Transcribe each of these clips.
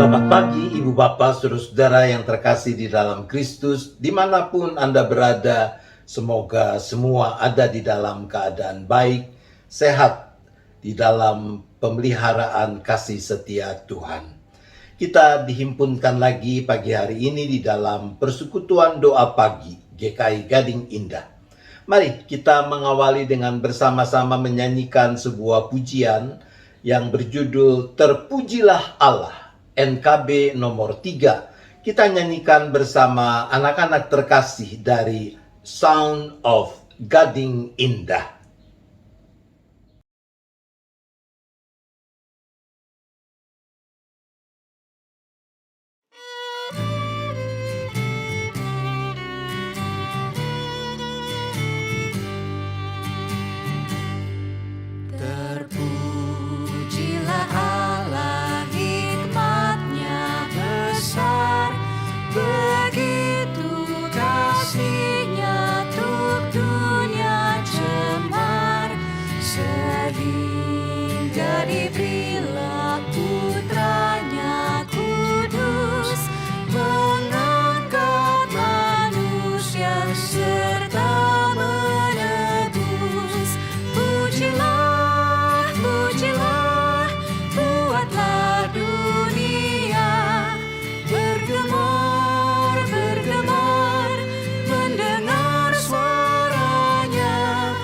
Selamat pagi Ibu Bapak, Saudara-saudara yang terkasih di dalam Kristus, dimanapun Anda berada. Semoga semua ada di dalam keadaan baik, sehat, di dalam pemeliharaan kasih setia Tuhan. Kita dihimpunkan lagi pagi hari ini di dalam persekutuan doa pagi GKI Gading Indah. Mari kita mengawali dengan bersama-sama menyanyikan sebuah pujian yang berjudul Terpujilah Allah, NKB nomor 3. Kita nyanyikan bersama anak-anak terkasih dari Sound of Gading Indah. Terpujilah Allah, hikmat-Nya besar, begitu kasih-Nya untuk dunia cemar, sehingga diberilah Putra-Nya kudus, mengangkat manusia serta menebus. Pujilah, pujilah, buatlah dunia bergemar, bergemar, mendengar suaranya.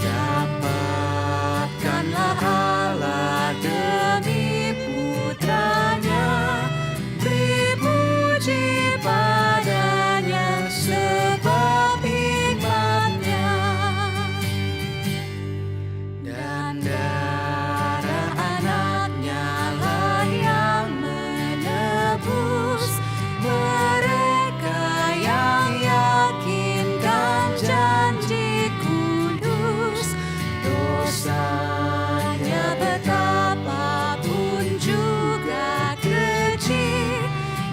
Dapatkanlah Allah demi Putra-Nya, beri puji padanya sebab hikmat-Nya. Dan darah anak-Nya lah yang menebus mereka yang yakin dan janji kudus. Dosanya betapapun juga kecil,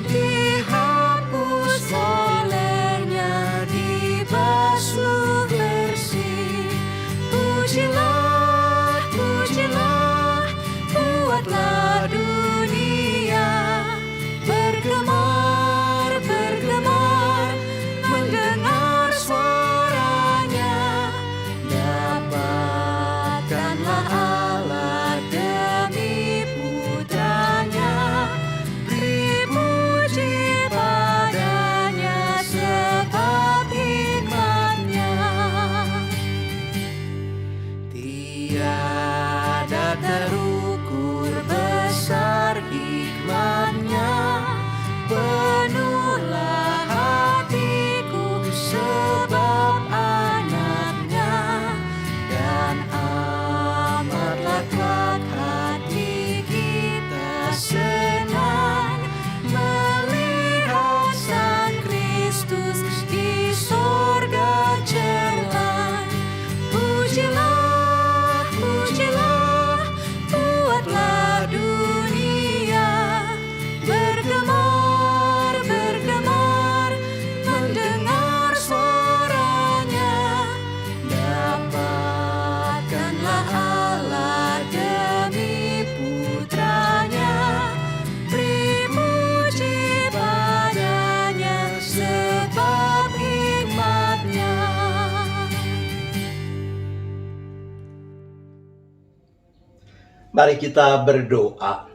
dihapus oleh-Nya, dibasuh bersih. Pujilah, pujilah, buatlah dunia bergemar, bergemar, mendengar suaranya. Dapatkanlah Allah demi Putra-Nya, beri puji padanya sebab hikmat-Nya. Tiada terukur besar hikmat-Nya, penuhlah hatiku sebab anak-Nya, dan amatlah kelak hati kita senang melihat Sang Kristus di sorga cemerlang. Pujilah, pujilah, buatlah dunia bergemar, bergemar, mendengar suaranya. Dapatkanlah Allah demi Putra-Nya, beri puji padanya sebab hikmat-Nya. Mari kita berdoa.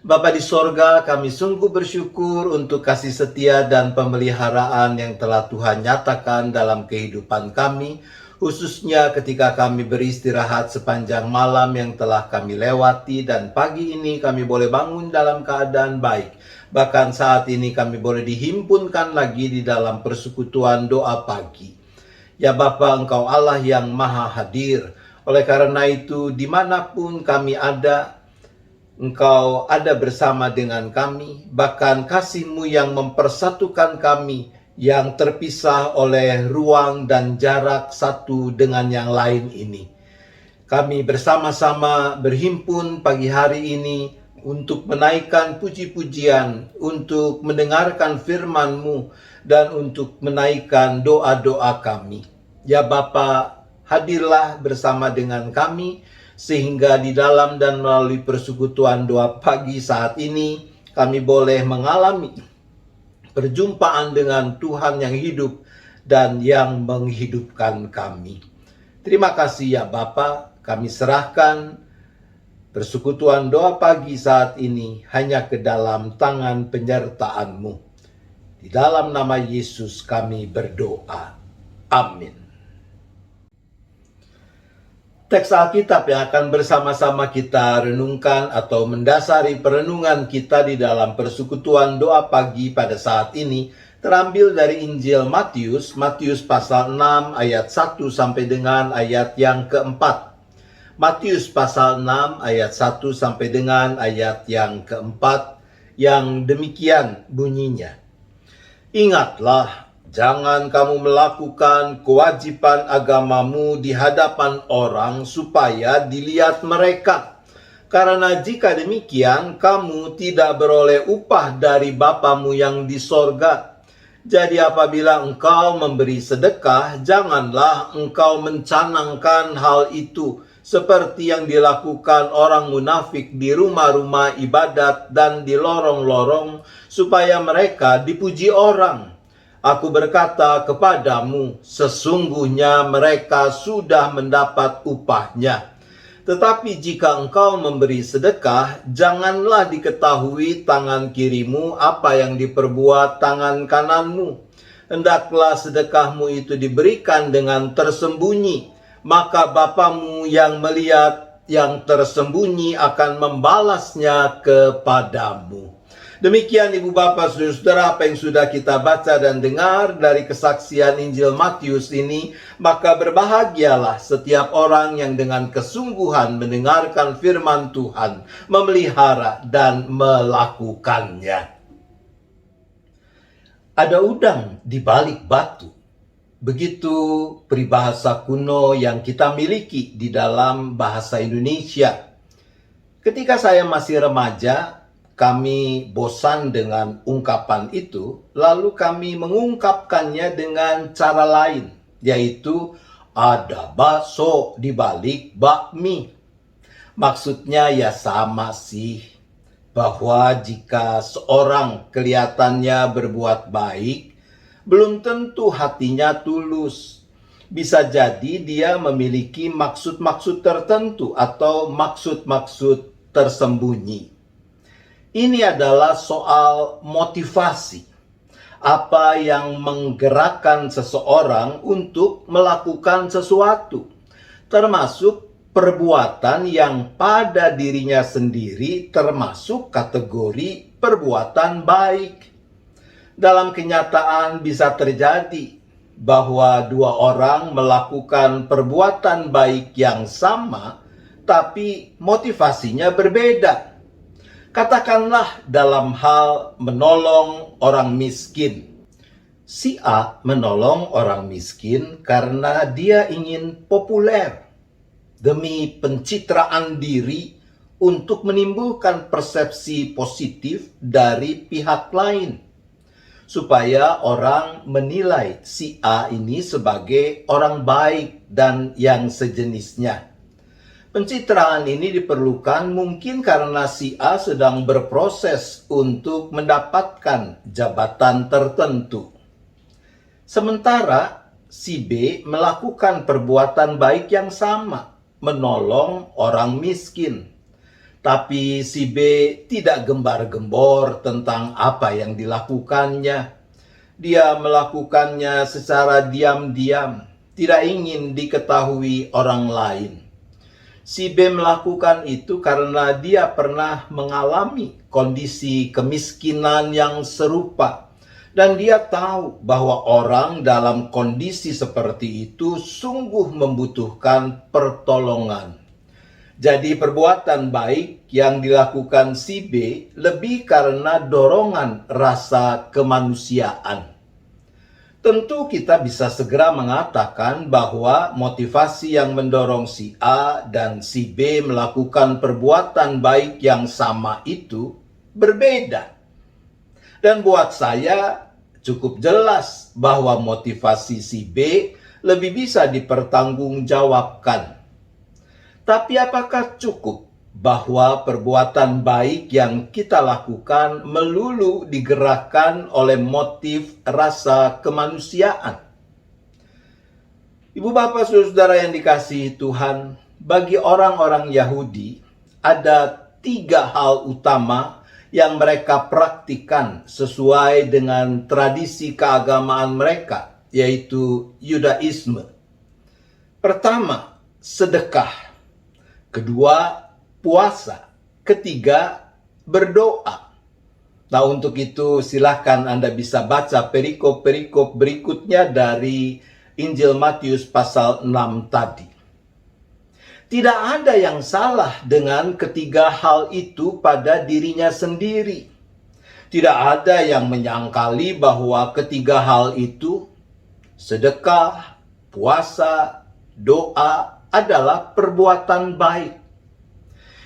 Bapa di sorga, kami sungguh bersyukur untuk kasih setia dan pemeliharaan yang telah Tuhan nyatakan dalam kehidupan kami, khususnya ketika kami beristirahat sepanjang malam yang telah kami lewati, dan pagi ini kami boleh bangun dalam keadaan baik. Bahkan saat ini kami boleh dihimpunkan lagi di dalam persekutuan doa pagi. Ya Bapa, Engkau Allah yang maha hadir. Oleh karena itu, dimanapun kami ada, Engkau ada bersama dengan kami. Bahkan kasih-Mu yang mempersatukan kami, yang terpisah oleh ruang dan jarak satu dengan yang lain ini. Kami bersama-sama berhimpun pagi hari ini untuk menaikkan puji-pujian, untuk mendengarkan firman-Mu, dan untuk menaikkan doa-doa kami. Ya Bapa, hadirlah bersama dengan kami, sehingga di dalam dan melalui persekutuan doa pagi saat ini, kami boleh mengalami perjumpaan dengan Tuhan yang hidup dan yang menghidupkan kami. Terima kasih ya Bapa, kami serahkan persekutuan doa pagi saat ini hanya ke dalam tangan penyertaan-Mu. Di dalam nama Yesus kami berdoa. Amin. Teks Alkitab yang akan bersama-sama kita renungkan atau mendasari perenungan kita di dalam persekutuan doa pagi pada saat ini terambil dari Injil Matius, Matius pasal 6 ayat 1 sampai dengan ayat yang keempat. Matius pasal 6 ayat 1 sampai dengan ayat yang keempat, yang demikian bunyinya. Ingatlah, jangan kamu melakukan kewajiban agamamu di hadapan orang supaya dilihat mereka. Karena jika demikian, kamu tidak beroleh upah dari Bapamu yang di sorga. Jadi apabila engkau memberi sedekah, janganlah engkau mencanangkan hal itu seperti yang dilakukan orang munafik di rumah-rumah ibadat dan di lorong-lorong, supaya mereka dipuji orang. Aku berkata kepadamu, sesungguhnya mereka sudah mendapat upahnya. Tetapi jika engkau memberi sedekah, janganlah diketahui tangan kirimu apa yang diperbuat tangan kananmu. Hendaklah sedekahmu itu diberikan dengan tersembunyi, maka Bapamu yang melihat yang tersembunyi akan membalasnya kepadamu. Demikian Ibu Bapak Saudara-saudara apa yang sudah kita baca dan dengar dari kesaksian Injil Matius ini, maka berbahagialah setiap orang yang dengan kesungguhan mendengarkan firman Tuhan, memelihara dan melakukannya. Ada udang di balik batu. Begitu peribahasa kuno yang kita miliki di dalam bahasa Indonesia. Ketika saya masih remaja, kami bosan dengan ungkapan itu, lalu kami mengungkapkannya dengan cara lain, yaitu ada bakso di balik bakmi. Maksudnya ya sama sih, bahwa jika seorang kelihatannya berbuat baik, belum tentu hatinya tulus. Bisa jadi dia memiliki maksud-maksud tertentu atau maksud-maksud tersembunyi. Ini adalah soal motivasi. Apa yang menggerakkan seseorang untuk melakukan sesuatu, termasuk perbuatan yang pada dirinya sendiri termasuk kategori perbuatan baik. Dalam kenyataan bisa terjadi bahwa dua orang melakukan perbuatan baik yang sama, tapi motivasinya berbeda. Katakanlah dalam hal menolong orang miskin. Si A menolong orang miskin karena dia ingin populer, demi pencitraan diri untuk menimbulkan persepsi positif dari pihak lain, supaya orang menilai si A ini sebagai orang baik dan yang sejenisnya. Pencitraan ini diperlukan mungkin karena si A sedang berproses untuk mendapatkan jabatan tertentu. Sementara si B melakukan perbuatan baik yang sama, menolong orang miskin. Tapi si B tidak gembar-gembor tentang apa yang dilakukannya. Dia melakukannya secara diam-diam, tidak ingin diketahui orang lain. Si B melakukan itu karena dia pernah mengalami kondisi kemiskinan yang serupa. Dan dia tahu bahwa orang dalam kondisi seperti itu sungguh membutuhkan pertolongan. Jadi perbuatan baik yang dilakukan si B lebih karena dorongan rasa kemanusiaan. Tentu kita bisa segera mengatakan bahwa motivasi yang mendorong si A dan si B melakukan perbuatan baik yang sama itu berbeda. Dan buat saya cukup jelas bahwa motivasi si B lebih bisa dipertanggungjawabkan. Tapi apakah cukup bahwa perbuatan baik yang kita lakukan melulu digerakkan oleh motif rasa kemanusiaan. Ibu bapak saudara yang dikasihi Tuhan, bagi orang-orang Yahudi ada 3 hal utama yang mereka praktikkan sesuai dengan tradisi keagamaan mereka, yaitu Yudaisme. Pertama, sedekah. Kedua, puasa. Ketiga, berdoa. Nah, untuk itu silahkan Anda bisa baca perikop-perikop berikutnya dari Injil Matius pasal 6 tadi. Tidak ada yang salah dengan ketiga hal itu pada dirinya sendiri. Tidak ada yang menyangkali bahwa ketiga hal itu, sedekah, puasa, doa, adalah perbuatan baik.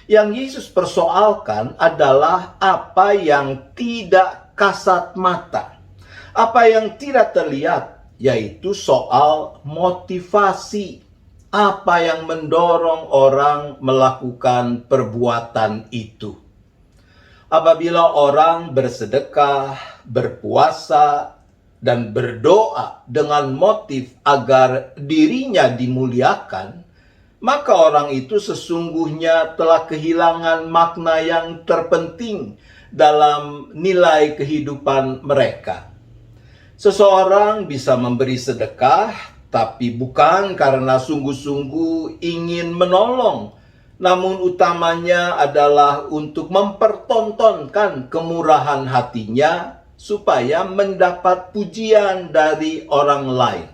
Yang Yesus persoalkan adalah apa yang tidak kasat mata, apa yang tidak terlihat, yaitu soal motivasi. Apa yang mendorong orang melakukan perbuatan itu? Apabila orang bersedekah, berpuasa, dan berdoa dengan motif agar dirinya dimuliakan, maka orang itu sesungguhnya telah kehilangan makna yang terpenting dalam nilai kehidupan mereka. Seseorang bisa memberi sedekah, tapi bukan karena sungguh-sungguh ingin menolong, namun utamanya adalah untuk mempertontonkan kemurahan hatinya supaya mendapat pujian dari orang lain.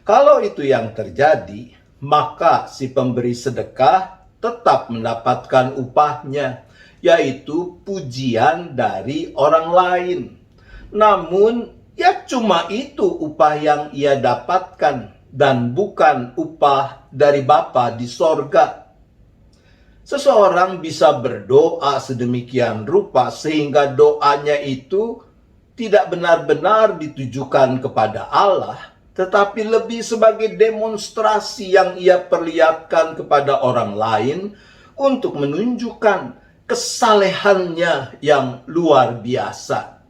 Kalau itu yang terjadi, maka si pemberi sedekah tetap mendapatkan upahnya, yaitu pujian dari orang lain. Namun, ya cuma itu upah yang ia dapatkan dan bukan upah dari Bapa di sorga. Seseorang bisa berdoa sedemikian rupa sehingga doanya itu tidak benar-benar ditujukan kepada Allah, tetapi lebih sebagai demonstrasi yang ia perlihatkan kepada orang lain untuk menunjukkan kesalehannya yang luar biasa.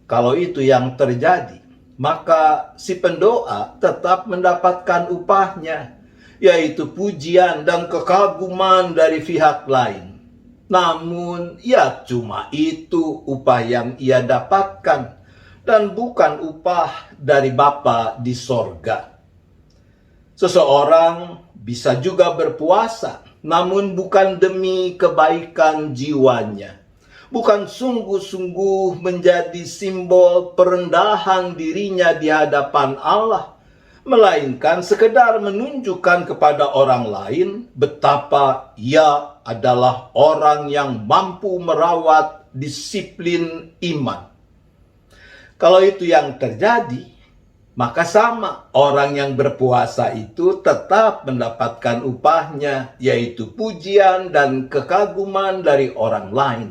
Kalau itu yang terjadi, maka si pendoa tetap mendapatkan upahnya, yaitu pujian dan kekaguman dari pihak lain. Namun, ya cuma itu upah yang ia dapatkan, dan bukan upah dari Bapa di sorga. Seseorang bisa juga berpuasa, namun bukan demi kebaikan jiwanya. Bukan sungguh-sungguh menjadi simbol perendahan dirinya di hadapan Allah, melainkan sekedar menunjukkan kepada orang lain betapa ia adalah orang yang mampu merawat disiplin iman. Kalau itu yang terjadi, maka sama, orang yang berpuasa itu tetap mendapatkan upahnya, yaitu pujian dan kekaguman dari orang lain.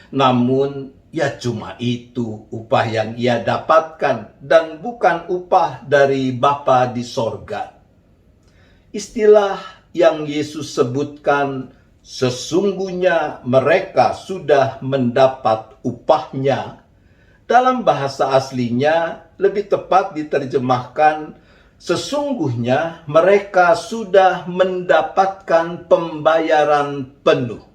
Namun, ya cuma itu upah yang ia dapatkan dan bukan upah dari Bapa di sorga. Istilah yang Yesus sebutkan, sesungguhnya mereka sudah mendapat upahnya, dalam bahasa aslinya lebih tepat diterjemahkan, sesungguhnya mereka sudah mendapatkan pembayaran penuh.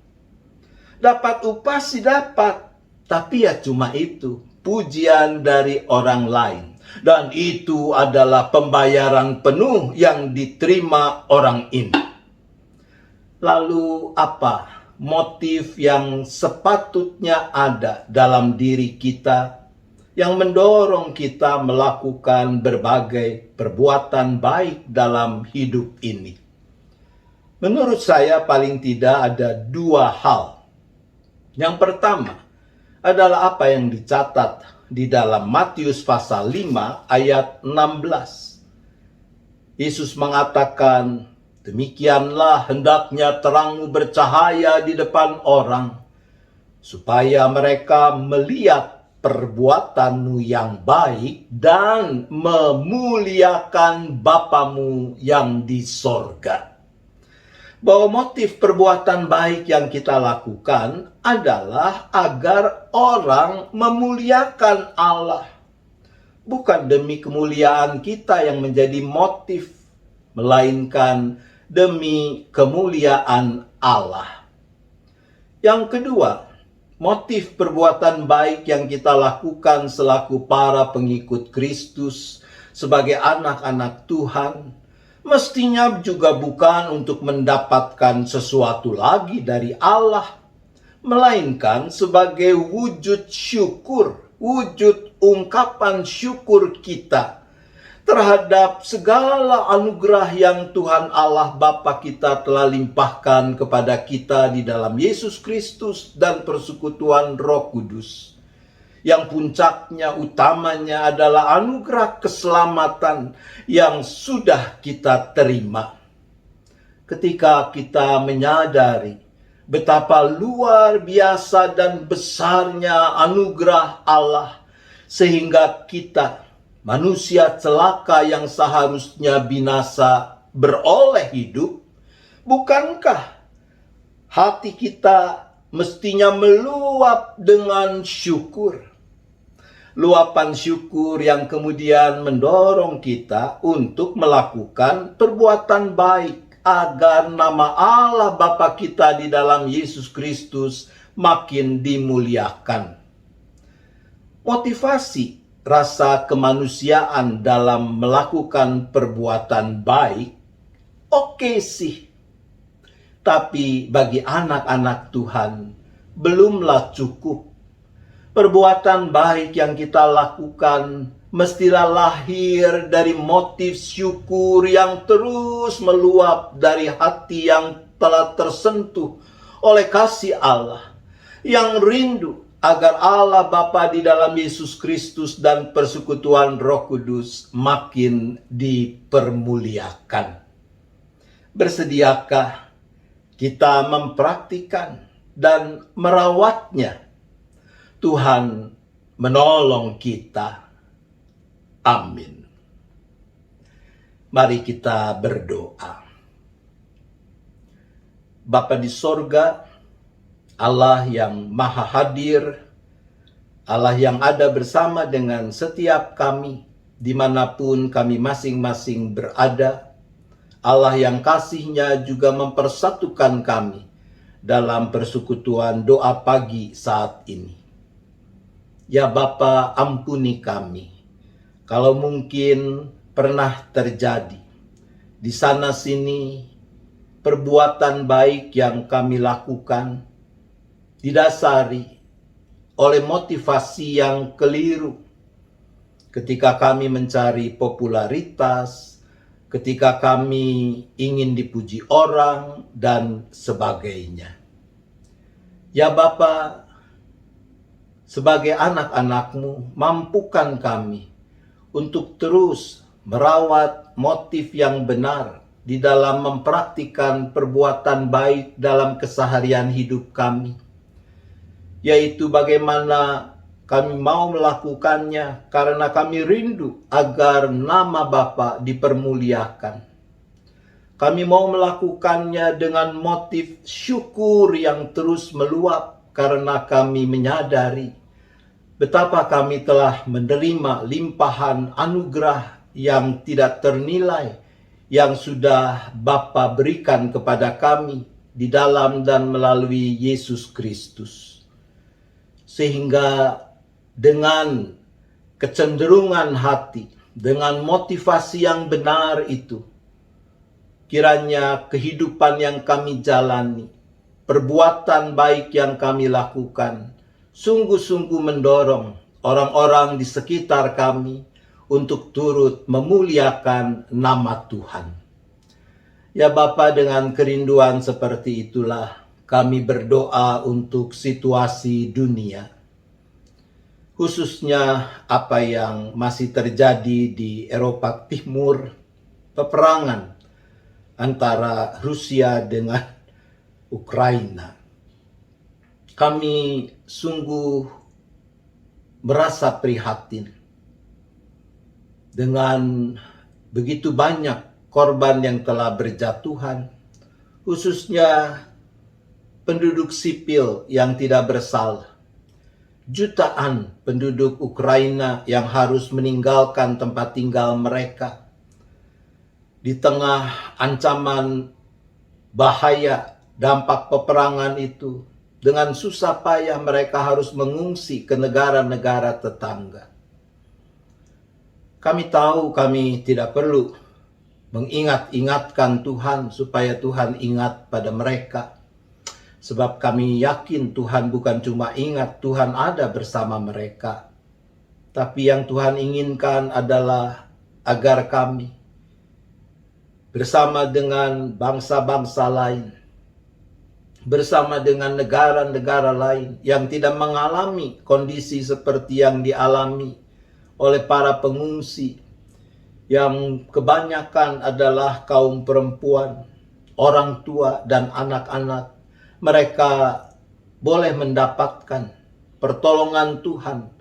Dapat upah sih dapat, tapi ya cuma itu, pujian dari orang lain. Dan itu adalah pembayaran penuh yang diterima orang ini. Lalu apa motif yang sepatutnya ada dalam diri kita yang mendorong kita melakukan berbagai perbuatan baik dalam hidup ini? Menurut saya paling tidak ada 2 hal. Yang pertama adalah apa yang dicatat di dalam Matius pasal 5 ayat 16. Yesus mengatakan, demikianlah hendaknya terangmu bercahaya di depan orang, supaya mereka melihat perbuatanmu yang baik dan memuliakan Bapamu yang di sorga. bahwa motif perbuatan baik yang kita lakukan adalah agar orang memuliakan Allah. Bukan demi kemuliaan kita yang menjadi motif, melainkan demi kemuliaan Allah. Yang kedua, motif perbuatan baik yang kita lakukan selaku para pengikut Kristus sebagai anak-anak Tuhan mestinya juga bukan untuk mendapatkan sesuatu lagi dari Allah, melainkan sebagai wujud syukur, wujud ungkapan syukur kita terhadap segala anugerah yang Tuhan Allah Bapa kita telah limpahkan kepada kita di dalam Yesus Kristus dan persekutuan Roh Kudus. Yang puncaknya, utamanya adalah anugerah keselamatan yang sudah kita terima. Ketika kita menyadari betapa luar biasa dan besarnya anugerah Allah, sehingga kita, manusia celaka yang seharusnya binasa, beroleh hidup, bukankah hati kita mestinya meluap dengan syukur? Luapan syukur yang kemudian mendorong kita untuk melakukan perbuatan baik agar nama Allah Bapa kita di dalam Yesus Kristus makin dimuliakan. Motivasi rasa kemanusiaan dalam melakukan perbuatan baik oke sih. Tapi bagi anak-anak Tuhan belumlah cukup. Perbuatan baik yang kita lakukan mestilah lahir dari motif syukur yang terus meluap dari hati yang telah tersentuh oleh kasih Allah, yang rindu agar Allah Bapa di dalam Yesus Kristus dan persekutuan Roh Kudus makin dipermuliakan. Bersediakah kita mempraktikkan dan merawatnya? Tuhan menolong kita. Amin. Mari kita berdoa. Bapa di sorga, Allah yang maha hadir, Allah yang ada bersama dengan setiap kami, dimanapun kami masing-masing berada, Allah yang kasih-Nya juga mempersatukan kami dalam persekutuan doa pagi saat ini. Ya Bapa, ampuni kami, kalau mungkin pernah terjadi di sana sini perbuatan baik yang kami lakukan didasari oleh motivasi yang keliru. Ketika kami mencari popularitas, ketika kami ingin dipuji orang, dan sebagainya. Ya Bapa, sebagai anak-anak-Mu, mampukan kami untuk terus merawat motif yang benar di dalam mempraktikkan perbuatan baik dalam keseharian hidup kami. Yaitu bagaimana kami mau melakukannya karena kami rindu agar nama Bapa dipermuliakan. Kami mau melakukannya dengan motif syukur yang terus meluap karena kami menyadari betapa kami telah menerima limpahan anugerah yang tidak ternilai yang sudah Bapa berikan kepada kami di dalam dan melalui Yesus Kristus. Sehingga dengan kecenderungan hati, dengan motivasi yang benar itu, kiranya kehidupan yang kami jalani, perbuatan baik yang kami lakukan, sungguh-sungguh mendorong orang-orang di sekitar kami untuk turut memuliakan nama Tuhan. Ya Bapa, dengan kerinduan seperti itulah kami berdoa untuk situasi dunia. Khususnya apa yang masih terjadi di Eropa Timur, peperangan antara Rusia dengan Ukraina. Kami sungguh merasa prihatin dengan begitu banyak korban yang telah berjatuhan, khususnya penduduk sipil yang tidak bersalah. Jutaan penduduk Ukraina yang harus meninggalkan tempat tinggal mereka di tengah ancaman bahaya dampak peperangan itu. Dengan susah payah mereka harus mengungsi ke negara-negara tetangga. Kami tahu kami tidak perlu mengingat-ingatkan Tuhan supaya Tuhan ingat pada mereka. Sebab kami yakin Tuhan bukan cuma ingat, Tuhan ada bersama mereka. Tapi yang Tuhan inginkan adalah agar kami bersama dengan bangsa-bangsa lain, bersama dengan negara-negara lain yang tidak mengalami kondisi seperti yang dialami oleh para pengungsi, yang kebanyakan adalah kaum perempuan, orang tua, dan anak-anak. Mereka boleh mendapatkan pertolongan Tuhan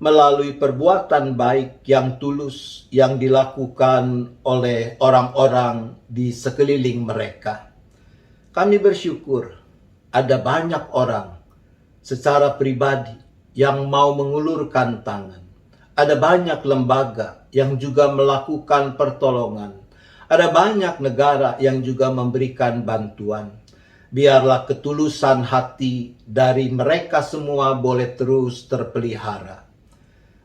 melalui perbuatan baik yang tulus yang dilakukan oleh orang-orang di sekeliling mereka. Kami bersyukur ada banyak orang secara pribadi yang mau mengulurkan tangan. Ada banyak lembaga yang juga melakukan pertolongan. Ada banyak negara yang juga memberikan bantuan. Biarlah ketulusan hati dari mereka semua boleh terus terpelihara.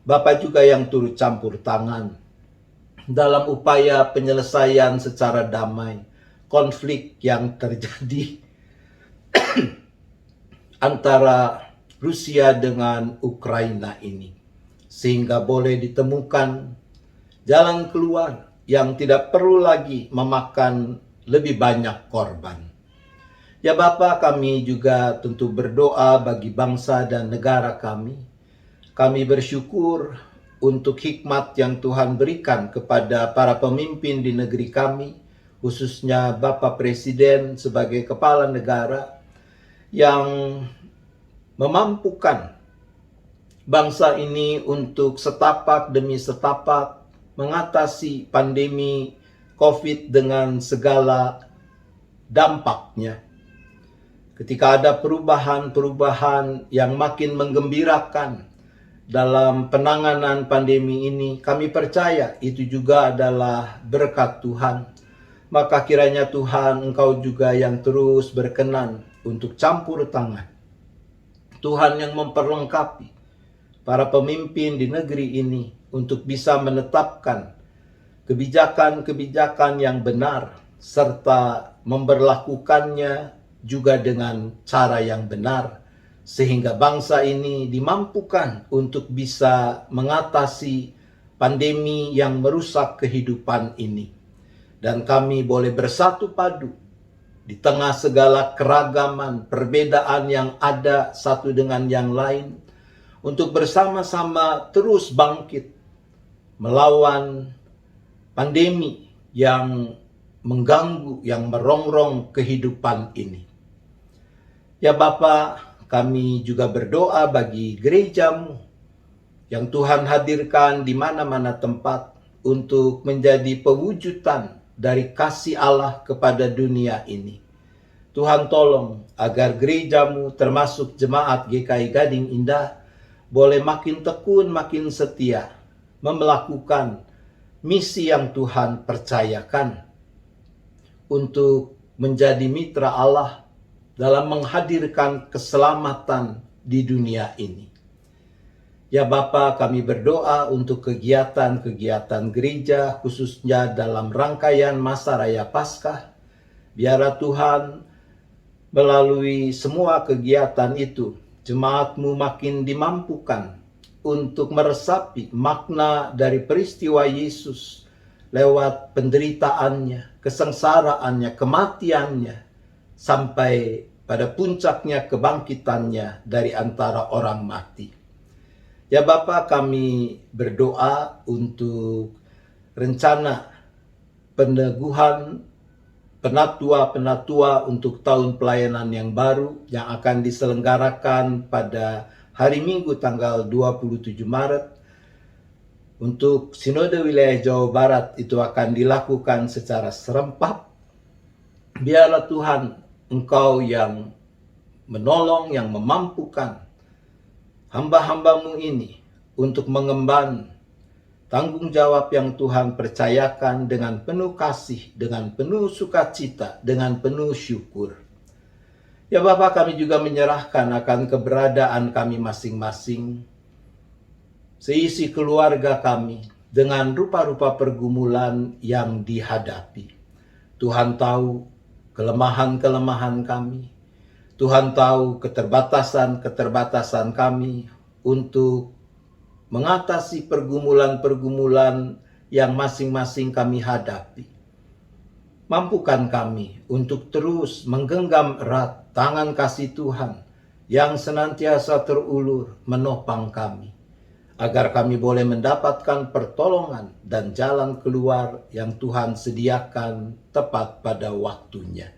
Bapak juga yang turut campur tangan dalam upaya penyelesaian secara damai konflik yang terjadi antara Rusia dengan Ukraina ini, sehingga boleh ditemukan jalan keluar yang tidak perlu lagi memakan lebih banyak korban. Ya Bapa, kami juga tentu berdoa bagi bangsa dan negara kami. Kami bersyukur untuk hikmat yang Tuhan berikan kepada para pemimpin di negeri kami, khususnya Bapak Presiden sebagai kepala negara yang memampukan bangsa ini untuk setapak demi setapak mengatasi pandemi COVID dengan segala dampaknya. Ketika ada perubahan-perubahan yang makin menggembirakan dalam penanganan pandemi ini, kami percaya itu juga adalah berkat Tuhan. Maka kiranya Tuhan, Engkau juga yang terus berkenan untuk campur tangan. Tuhan yang memperlengkapi para pemimpin di negeri ini untuk bisa menetapkan kebijakan-kebijakan yang benar, serta memberlakukannya juga dengan cara yang benar, sehingga bangsa ini dimampukan untuk bisa mengatasi pandemi yang merusak kehidupan ini. Dan kami boleh bersatu padu di tengah segala keragaman, perbedaan yang ada satu dengan yang lain, untuk bersama-sama terus bangkit melawan pandemi yang mengganggu, yang merongrong kehidupan ini. Ya Bapa, kami juga berdoa bagi gerejamu yang Tuhan hadirkan di mana-mana tempat untuk menjadi pewujudan dari kasih Allah kepada dunia ini. Tuhan tolong agar gerejamu termasuk jemaat GKI Gading Indah boleh makin tekun, makin setia melakukan misi yang Tuhan percayakan untuk menjadi mitra Allah dalam menghadirkan keselamatan di dunia ini. Ya Bapa, kami berdoa untuk kegiatan-kegiatan gereja, khususnya dalam rangkaian masa Raya Paskah. Biarlah Tuhan melalui semua kegiatan itu, jemaat-Mu makin dimampukan untuk meresapi makna dari peristiwa Yesus lewat penderitaannya, kesengsaraannya, kematiannya, sampai pada puncaknya kebangkitannya dari antara orang mati. Ya Bapa, kami berdoa untuk rencana peneguhan penatua-penatua untuk tahun pelayanan yang baru yang akan diselenggarakan pada hari Minggu tanggal 27 Maret. Untuk Sinode Wilayah Jawa Barat itu akan dilakukan secara serempak Biarlah Tuhan, Engkau yang menolong, yang memampukan hamba-hambamu ini untuk mengemban tanggung jawab yang Tuhan percayakan dengan penuh kasih, dengan penuh sukacita, dengan penuh syukur. Ya Bapa, kami juga menyerahkan akan keberadaan kami masing-masing, seisi keluarga kami, dengan rupa-rupa pergumulan yang dihadapi. Tuhan tahu kelemahan-kelemahan kami. Tuhan tahu keterbatasan-keterbatasan kami untuk mengatasi pergumulan-pergumulan yang masing-masing kami hadapi. Mampukan kami untuk terus menggenggam erat tangan kasih Tuhan yang senantiasa terulur menopang kami, agar kami boleh mendapatkan pertolongan dan jalan keluar yang Tuhan sediakan tepat pada waktunya.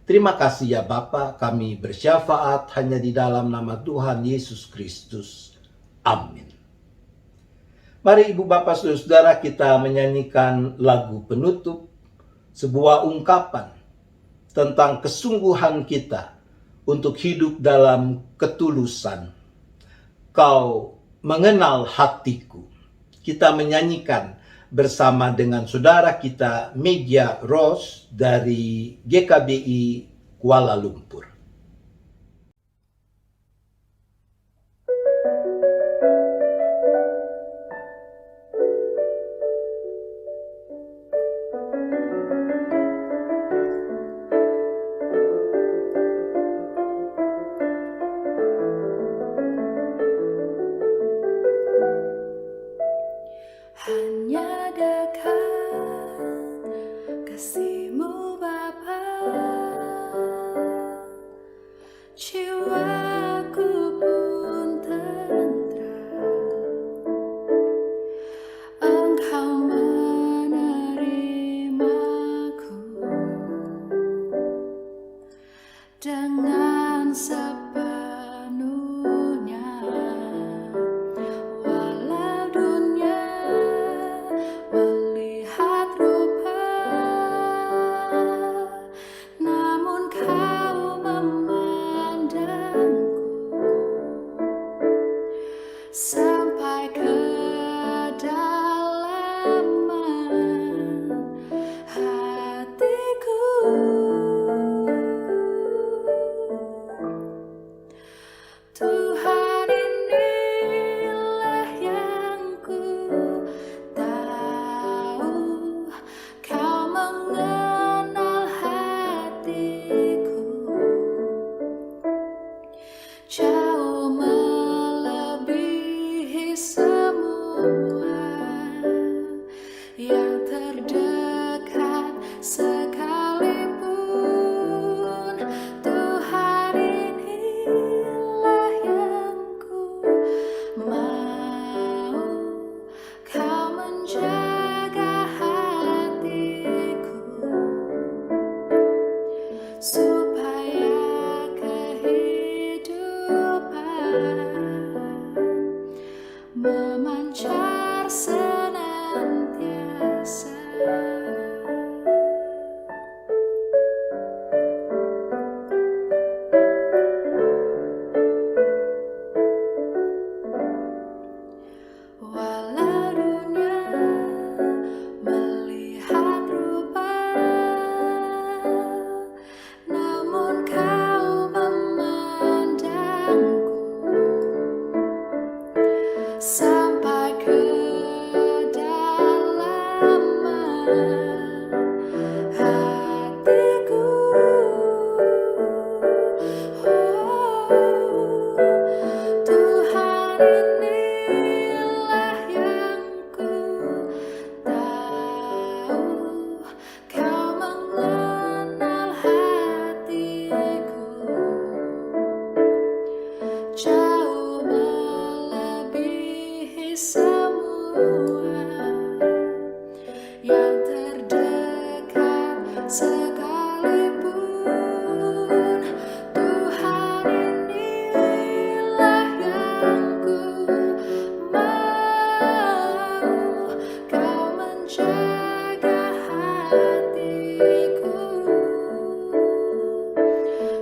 Terima kasih ya Bapa, kami bersyafaat hanya di dalam nama Tuhan Yesus Kristus. Amin. Mari Ibu Bapak Saudara kita menyanyikan lagu penutup, sebuah ungkapan tentang kesungguhan kita untuk hidup dalam ketulusan. Kau mengenal hatiku. Kita menyanyikan bersama dengan saudara kita Megia Ros dari GKBI Kuala Lumpur. Hanya dekat kasih-Mu Bapa, jiwaku pun tentram. Engkau menerimaku dengan sepenuhnya. Walau dunia melihat rupa, namun Kau memandangku sampai kedalaman hatiku.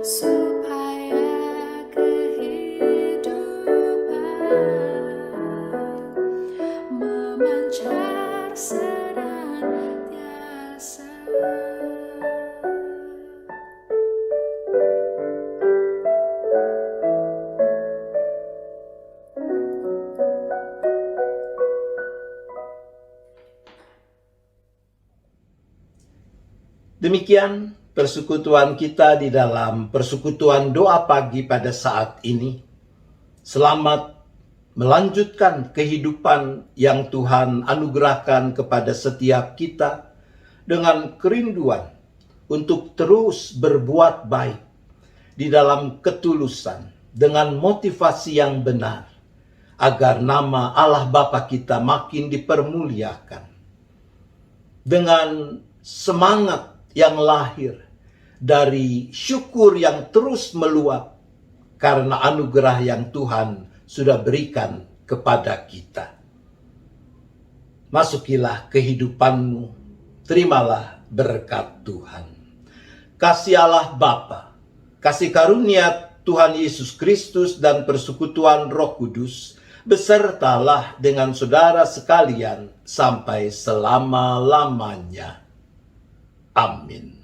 supaya kehidupan memancar senantiasa. Demikian persekutuan kita di dalam persekutuan doa pagi pada saat ini. Selamat melanjutkan kehidupan yang Tuhan anugerahkan kepada setiap kita dengan kerinduan untuk terus berbuat baik di dalam ketulusan dengan motivasi yang benar agar nama Allah Bapa kita makin dipermuliakan. Dengan semangat yang lahir dari syukur yang terus meluap karena anugerah yang Tuhan sudah berikan kepada kita. Masukilah kehidupanmu, terimalah berkat Tuhan. Kasih Allah Bapa, kasih karunia Tuhan Yesus Kristus dan persekutuan Roh Kudus besertalah dengan saudara sekalian sampai selama-lamanya. Amin.